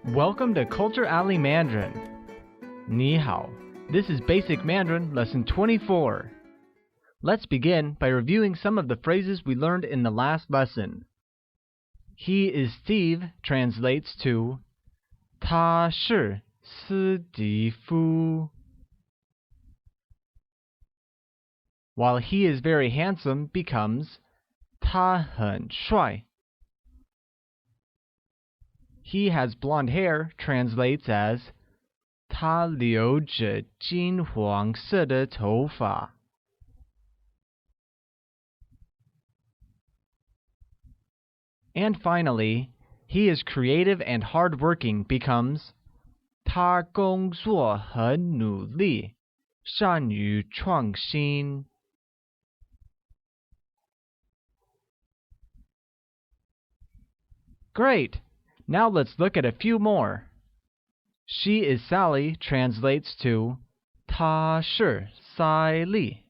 Welcome to CultureAlley Mandarin. 你好. This is Basic Mandarin Lesson 24. Let's begin by reviewing some of the phrases we learned in the last lesson. He is Steve translates to 他是斯蒂夫. While he is very handsome becomes 他很帅. He has blonde hair translates as 他留着金黄色的头发. And finally, he is creative and hardworking becomes 他工作很努力，善于创新. Great! Now let's look at a few more. She is Sally translates to 她是赛莉.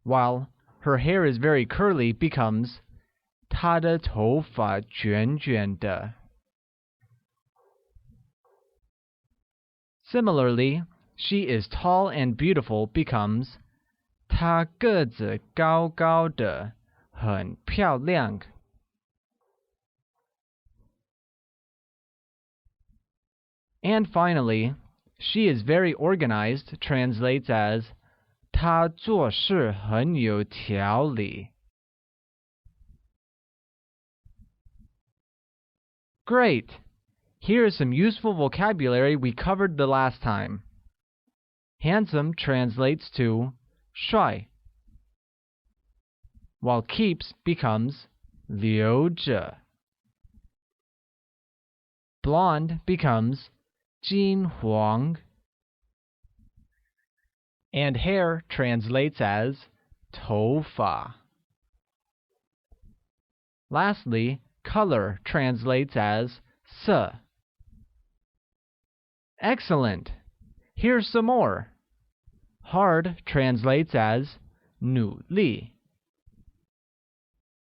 While her hair is very curly becomes 她的头发卷卷的. Similarly, she is tall and beautiful becomes 她个子高高的，很漂亮. And finally, she is very organized translates as 她做事很有条理. Great! Here is some useful vocabulary we covered the last time. Handsome translates to 帅, while keeps becomes 留着. Blonde becomes 金黄, and hair translates as 头发. Lastly, color translates as 色. Excellent! Here's some more. Hard translates as 努力,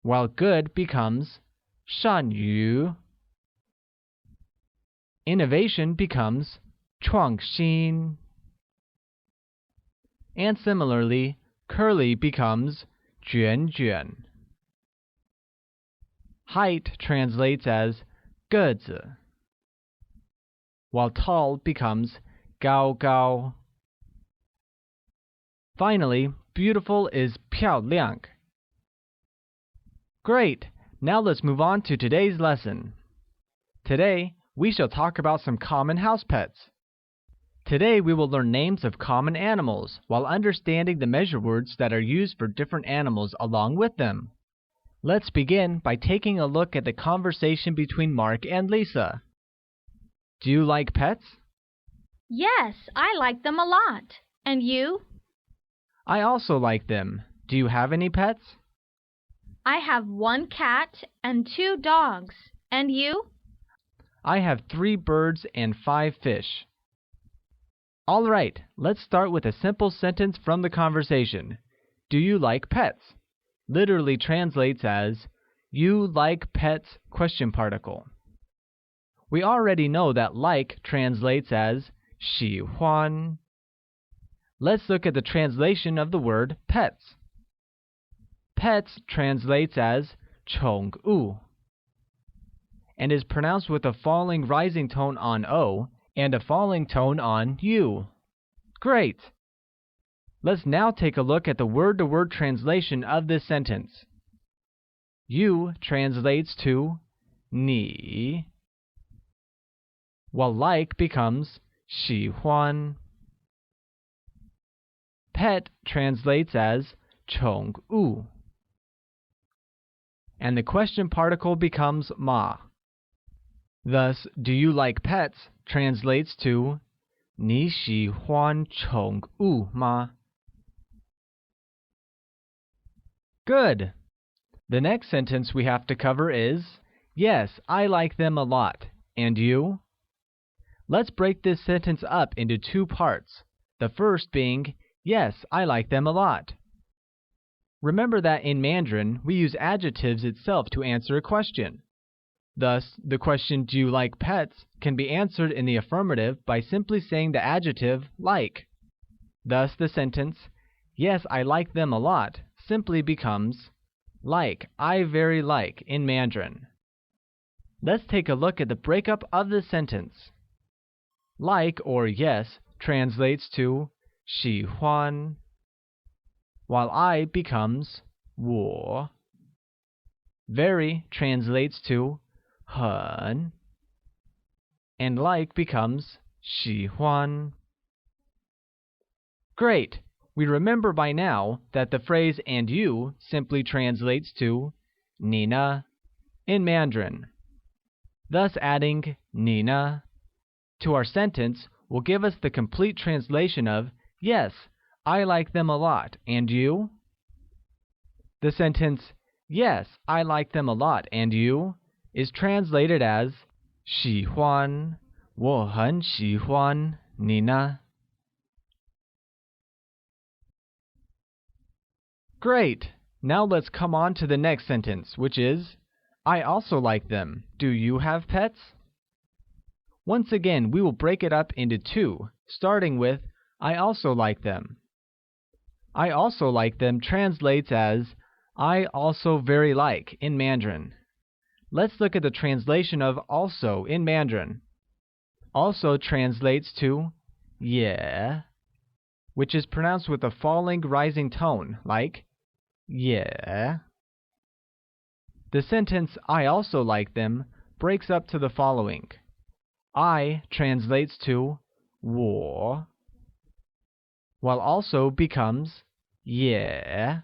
while good becomes 善于. Innovation becomes 创新. And similarly, curly becomes 卷卷. Height translates as 个子, while tall becomes 高高. Finally, beautiful is 漂亮. Great! Now let's move on to today's lesson. Today, we shall talk about some common house pets. Today we will learn names of common animals while understanding the measure words that are used for different animals along with them. Let's begin by taking a look at the conversation between Mark and Lisa. Do you like pets? Yes, I like them a lot. And you? I also like them. Do you have any pets? I have 1 cat and 2 dogs. And you? I have 3 birds and 5 fish. All right, let's start with a simple sentence from the conversation. Do you like pets? Literally translates as you like pets question particle. We already know that like translates as 喜欢. Let's look at the translation of the word pets. Pets translates as 宠物, and is pronounced with a falling rising tone on O and a falling tone on U. Great! Let's now take a look at the word-to-word translation of this sentence. You translates to 你, while like becomes 喜欢. Pet translates as 宠物, and the question particle becomes ma. Thus, do you like pets translates to 你喜欢宠物吗? Good! The next sentence we have to cover is, yes, I like them a lot. And you? Let's break this sentence up into 2 parts. The first being, yes, I like them a lot. Remember that in Mandarin, we use adjectives itself to answer a question. Thus, the question, do you like pets, can be answered in the affirmative by simply saying the adjective like. Thus, the sentence, yes, I like them a lot, simply becomes like, I very like in Mandarin. Let's take a look at the breakup of the sentence. Like, or yes, translates to 喜欢, while I becomes 我. Very translates to 很, and like becomes 喜欢. Great! We remember by now that the phrase and you simply translates to 你呢 in Mandarin. Thus adding 你呢 to our sentence will give us the complete translation of yes, I like them a lot, and you? The sentence yes, I like them a lot, and you is translated as 喜欢我很喜欢你呢 Great! Now let's come on to the next sentence, which is I also like them. Do you have pets? Once again, we will break it up into two, starting with I also like them. I also like them translates as I also very like in Mandarin. Let's look at the translation of also in Mandarin. Also translates to 也, which is pronounced with a falling rising tone, like 也. The sentence I also like them breaks up to the following. I translates to 我, while also becomes 也.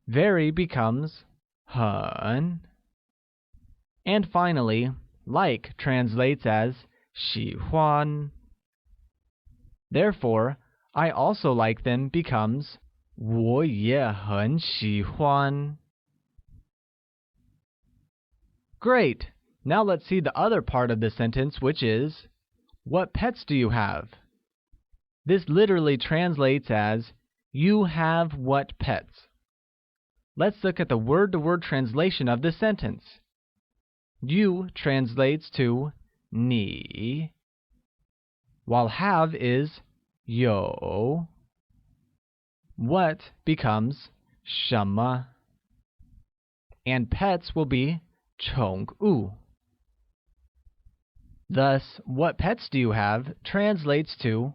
Very becomes 很. And finally, like translates as 喜欢. Therefore, I also like them becomes 我也很喜欢. Great! Now let's see the other part of the sentence, which is what pets do you have? This literally translates as you have what pets? Let's look at the word-to-word translation of the sentence. You translates to 你, while have is 有. What becomes 什么, and pets will be 宠物. Thus, what pets do you have translates to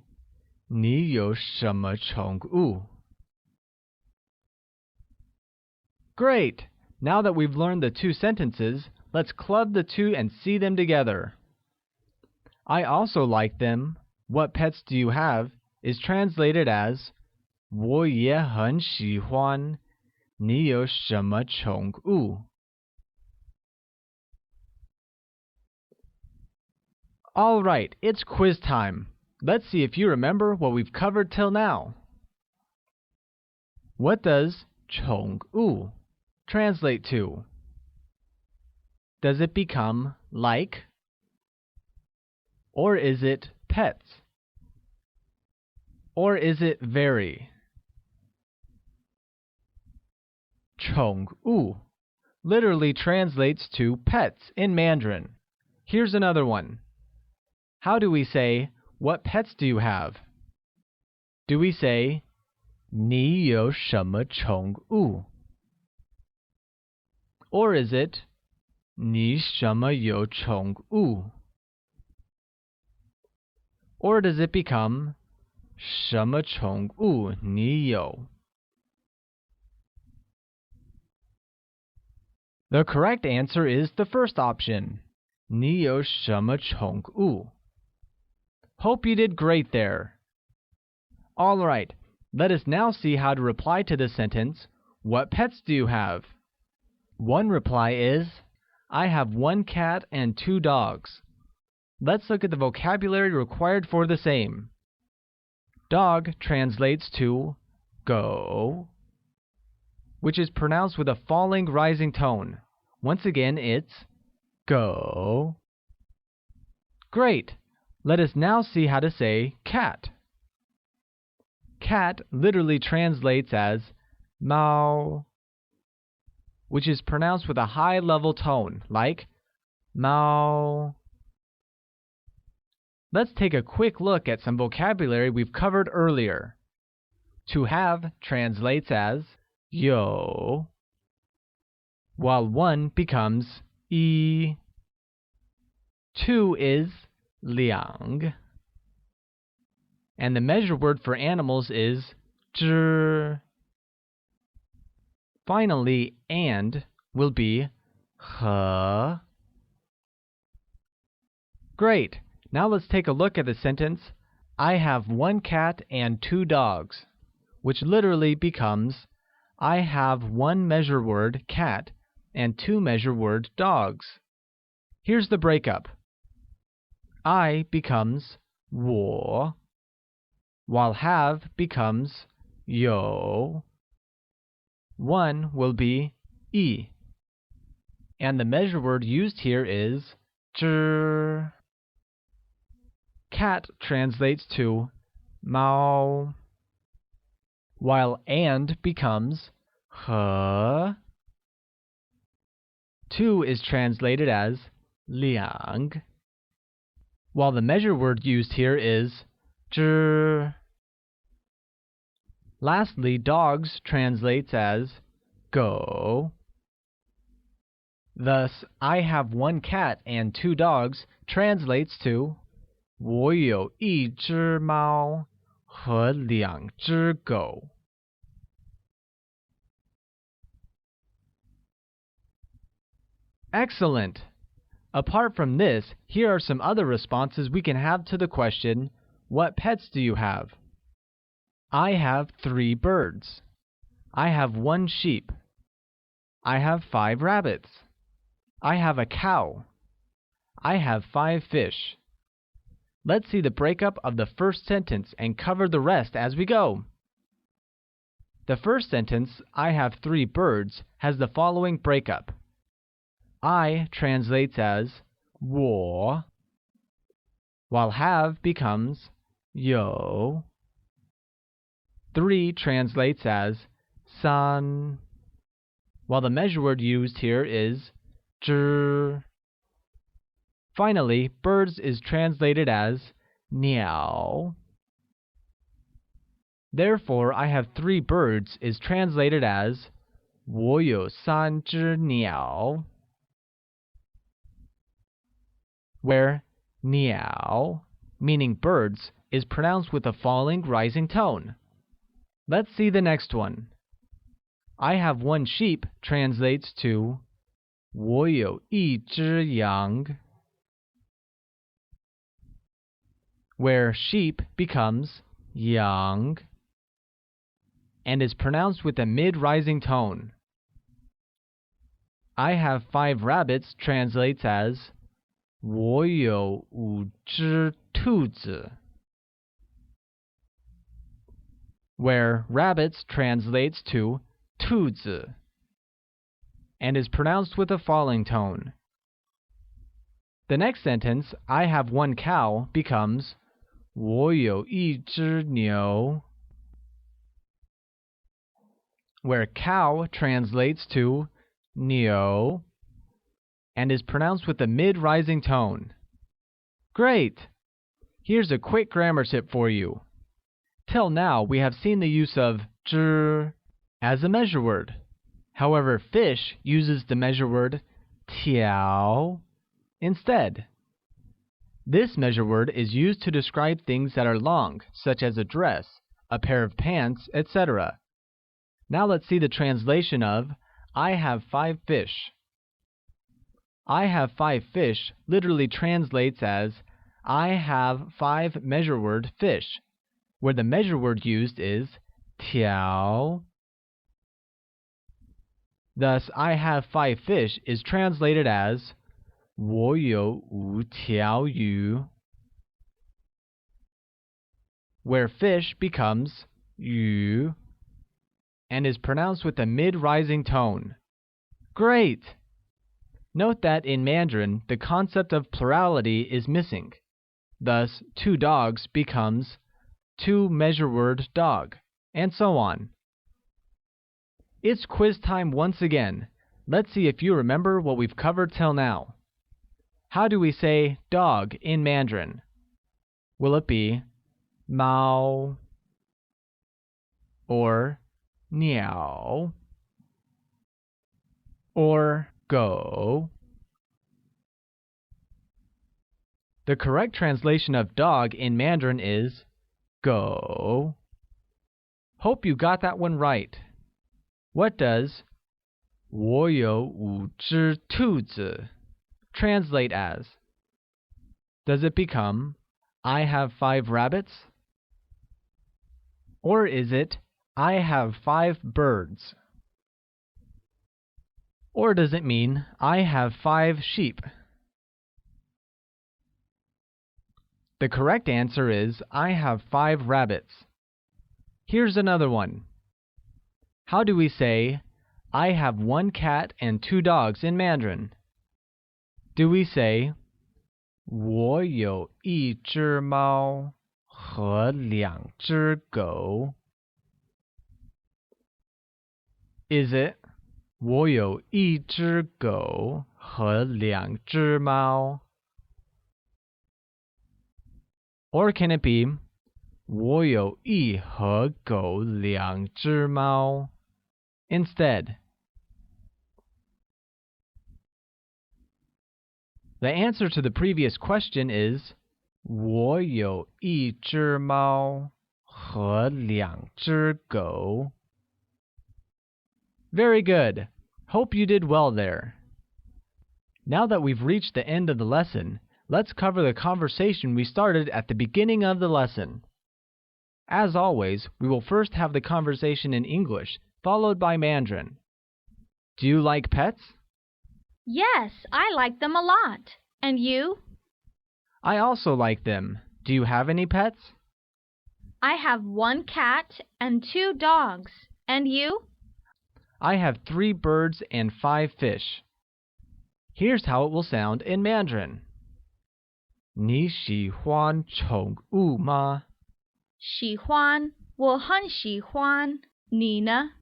你有什么宠物? Great! Now that we've learned the two sentences, let's club the two and see them together. I also like them. What pets do you have? Is translated as 我也很喜欢你有什么宠物? All right, it's quiz time. Let's see if you remember what we've covered till now. What does 宠物 translate to? Does it become like? Or is it pets? Or is it very? 宠物 literally translates to pets in Mandarin. Here's another one. How do we say, what pets do you have? Do we say, 你有什么宠物? Or is it, 你什么有宠物? Or does it become, 什么宠物你有? The correct answer is the first option. 你有什么宠物? Hope you did great there. All right, let us now see how to reply to the sentence, what pets do you have? One reply is, I have 1 cat and 2 dogs. Let's look at the vocabulary required for the same. Dog translates to go, which is pronounced with a falling rising tone. Once again, it's go. Great! Let us now see how to say cat. Cat literally translates as 猫, which is pronounced with a high-level tone, like Mao. Let's take a quick look at some vocabulary we've covered earlier. To have translates as 有, while one becomes 一. Two is 两, and the measure word for animals is 只. Finally, and will be 和. Great! Now let's take a look at the sentence, I have 1 cat and 2 dogs, which literally becomes, I have 1 measure word cat and 2 measure word dogs. Here's the breakup. I becomes 我, while have becomes 有. 1 will be 一, and the measure word used here is 只. Cat translates to 猫, while and becomes 和. 2 is translated as 两, while the measure word used here is 只. Lastly, dogs translates as 狗. Thus, I have 1 cat and 2 dogs translates to 我有一只猫和2只狗. Excellent! Apart from this, here are some other responses we can have to the question, what pets do you have? I have 3 birds. I have 1 sheep. I have 5 rabbits. I have a cow. I have 5 fish. Let's see the breakup of the first sentence and cover the rest as we go. The first sentence, I have 3 birds, has the following breakup. I translates as 我, while have becomes 有. 3 translates as 三, while the measure word used here is 只. Finally, birds is translated as 鸟. Therefore, I have 3 birds is translated as 我有3只鸟, where 鸟, meaning birds, is pronounced with a falling rising tone. Let's see the next one. I have 1 sheep translates to 我有一只羊, where sheep becomes 羊 and is pronounced with a mid-rising tone. I have 5 rabbits translates as 我有5只兔子, where rabbits translates to 兔子 and is pronounced with a falling tone. The next sentence, I have 1 cow, becomes 我有一只牛, where cow translates to 牛 and is pronounced with a mid-rising tone. Great! Here's a quick grammar tip for you. Till now, we have seen the use of 只 as a measure word. However, fish uses the measure word 条 instead. This measure word is used to describe things that are long, such as a dress, a pair of pants, etc. Now let's see the translation of I have 5 fish. I have 5 fish literally translates as I have 5 measure word fish, where the measure word used is 条. Thus, I have 5 fish is translated as 我有5条鱼, where fish becomes 鱼 and is pronounced with a mid-rising tone. Great! Note that in Mandarin, the concept of plurality is missing. Thus, 2 dogs becomes 2 measure word dog, and so on. It's quiz time once again. let's see if you remember what we've covered till now. How do we say dog in Mandarin? Will it be Mao or Niao or Go? The correct translation of dog in Mandarin is Go. Hope you got that one right. What does 我有5只兔子 translate as? Does it become I have 5 rabbits? Or is it I have 5 birds? Or does it mean I have 5 sheep? The correct answer is I have 5 rabbits. Here's another one. How do we say I have 1 cat and 2 dogs in Mandarin? Do we say 我有1只猫和2只狗? Is it 我有1只狗和2只猫? Or can it be 我有1盒狗2只猫 instead? The answer to the previous question is 我有1只猫和2只狗. Very good. Hope you did well there. Now that we've reached the end of the lesson, let's cover the conversation we started at the beginning of the lesson. As always, we will first have the conversation in English, followed by Mandarin. Do you like pets? Yes, I like them a lot. And you? I also like them. Do you have any pets? I have 1 cat and 2 dogs. And you? I have 3 birds and 5 fish. Here's how it will sound in Mandarin. 你喜欢宠物吗？喜欢，我很喜欢。你呢？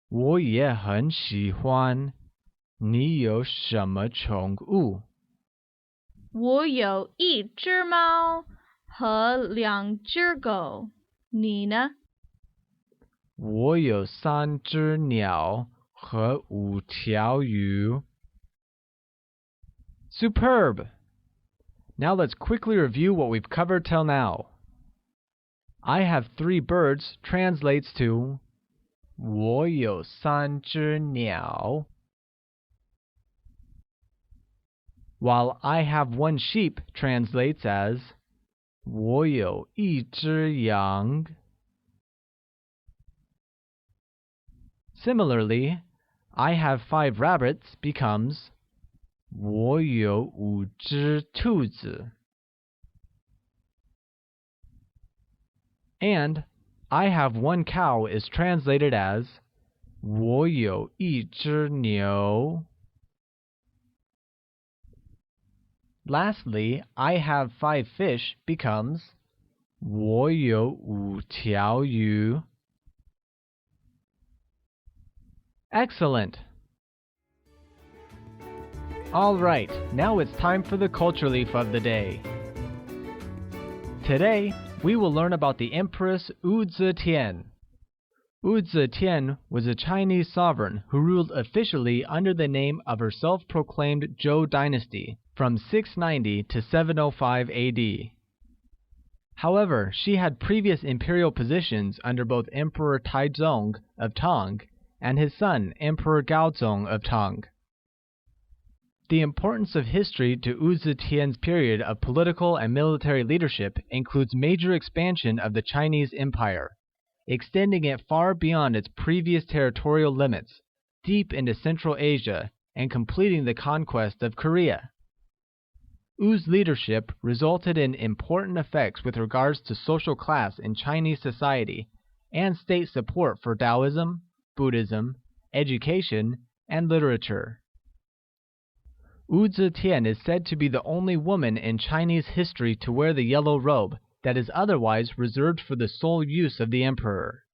我也很喜欢。你有什么宠物？我有1只猫和2只狗。你呢？我有3只鸟和5条鱼。Superb! Now let's quickly review what we've covered till now. I have 3 birds translates to 我有3只鸟. While I have 1 sheep translates as 我有1只羊. Similarly, I have 5 rabbits becomes 我有5只兔子. And I have 1 cow is translated as 我有1只牛. Lastly, I have 5 fish becomes 我有5条鱼. Excellent! Alright, now it's time for the culture leaf of the day. Today, we will learn about the Empress Wu Zetian. Wu Zetian was a Chinese sovereign who ruled officially under the name of her self-proclaimed Zhou dynasty from 690 to 705 AD. However, she had previous imperial positions under both Emperor Taizong of Tang and his son Emperor Gaozong of Tang. The importance of history to Wu Zetian's period of political and military leadership includes major expansion of the Chinese Empire, extending it far beyond its previous territorial limits, deep into Central Asia, and completing the conquest of Korea. Wu's leadership resulted in important effects with regards to social class in Chinese society and state support for Taoism, Buddhism, education, and literature. Wu Zetian is said to be the only woman in Chinese history to wear the yellow robe that is otherwise reserved for the sole use of the emperor.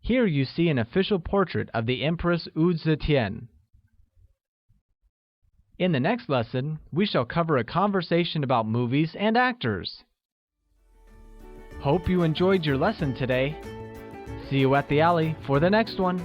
Here you see an official portrait of the Empress Wu Zetian. In the next lesson, we shall cover a conversation about movies and actors. Hope you enjoyed your lesson today. See you at the alley for the next one.